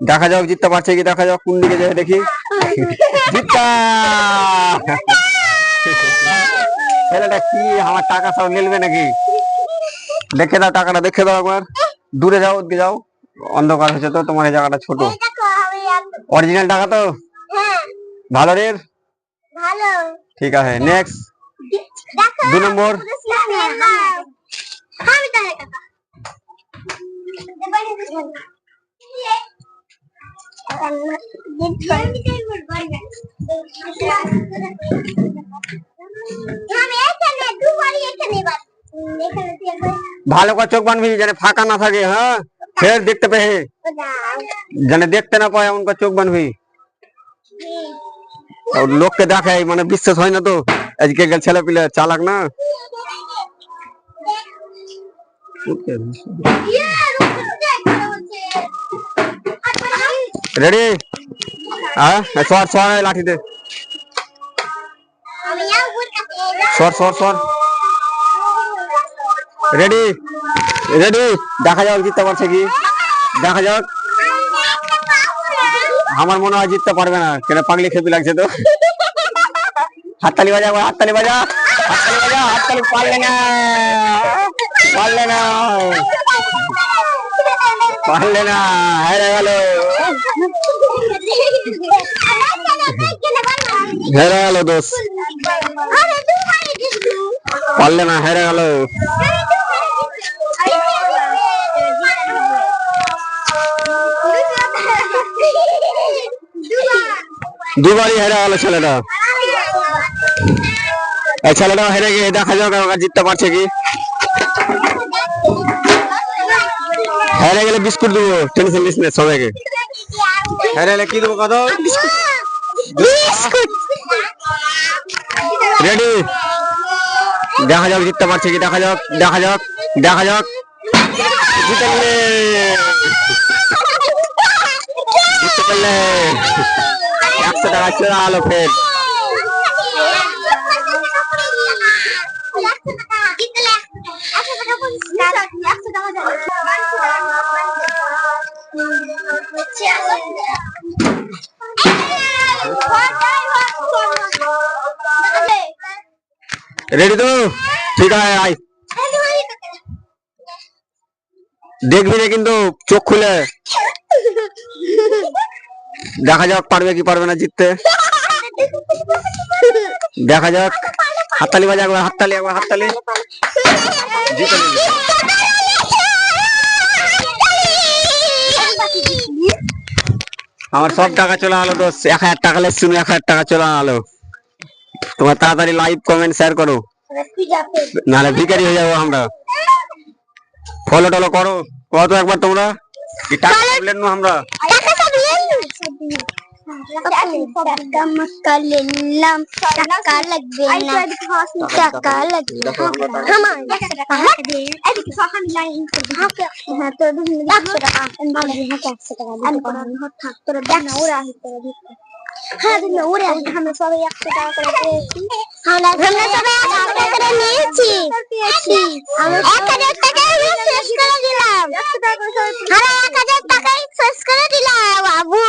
দেখা যাক জিততে পারছে কি, দেখা যাক কোন দিকে যায় দেখি। জিতা ছেলেটা কি আমার টাকা সব নিলবে নাকি? দেখে দাও টাকাটা, দেখে দাও একবার। দূরে যাও, ওদিকে যাও, অন্ধকার হয়েছে তো, তোমার এই জায়গাটা ছোট। অরিজিনাল টাকা তো? ভালো রে, ঠিক আছে। নেক্সট 2 নম্বর। ভালো করে চোখ বানবি যেন ফাঁকা না থাকে, হ্যাঁ ফের দেখতে পেয়ে যেন দেখতে না পায় এমন করে চোখ বানবি। লোককে দেখাই মানে বিশ্বাস হয় না তো, আজকালকার ছেলে পিলে চালাক না। রেডি? হ্যাঁ সর সর, লাঠি দে, সর সর সর। রেডি? রেডি? দেখা যাক জিততে পারছে কি, দেখা যাক। আমার মনে হয় জিততে পারবে না, কেন পাগলি খেপি লাগছে তো। হাততালি বাজা, হাততালি বাজা, হাততালি বাজা, হাততালি। পারলে না, পারলে না, পারলে না, হেরে গেল, হেরে গেল দোষ, পারলে না, হেরে গেল। দুবারই হেরে গেল ছেলেটা, এই ছেলেটা হেরে গিয়ে দেখা যাক জিততে পারছে কি। হেরে গেলে বিস্কুট দেবো, টেনশন নিস না সবাইকে। হেরে গেলে কি দেবো, কত? রেডি? দেখা যাক জিততে পারছে কি, দেখা যাক, দেখা যাক, দেখা যাক। জিতে গেলে, জিততে পারলে 100 টাকা চলে আলো ফের। রেডি তো? ঠিক আছে, আয় দেখবি না কিন্তু চোখ খুলে। দেখা যাক পারবে কি পারবে না জিততে, দেখা যাক। হাততালি বাজা একবার, হাততালি, একবার হাততালি। জিতে নিলি। আমার সব টাকা চলে গেলো দোষ, 1000 টাকা লেসুন, 1000 টাকা চলে গেলো। তোমার তাড়াতাড়ি লাইক কমেন্ট শেয়ার করো, নাহলে ভিখারি হয়ে যাবো আমরা। ফলো টলো করো, কত একবার তোমরা টাকা আমরা টাকা মক্কা নিলাম, টাকা লাগবে না, টাকা লাগবে না। আমার এদিকে সহান লাইন করবে, হ্যাঁ তো 100 টাকা আমি 100 টাকা দিতে পারবো না, থাক তোরা দেখ না, ওরা আসে তোরা দিতে। হ্যাঁ দিন ওরে আমরা সবাই 100 টাকা করে পেয়েছি, আমরা সবাই 100 টাকা করে নিয়েছি, আমরা 1000 টাকা শেষ করে দিলাম, 100 টাকা করে আমরা 1000 টাকা শেষ করে দিলাম বাবু।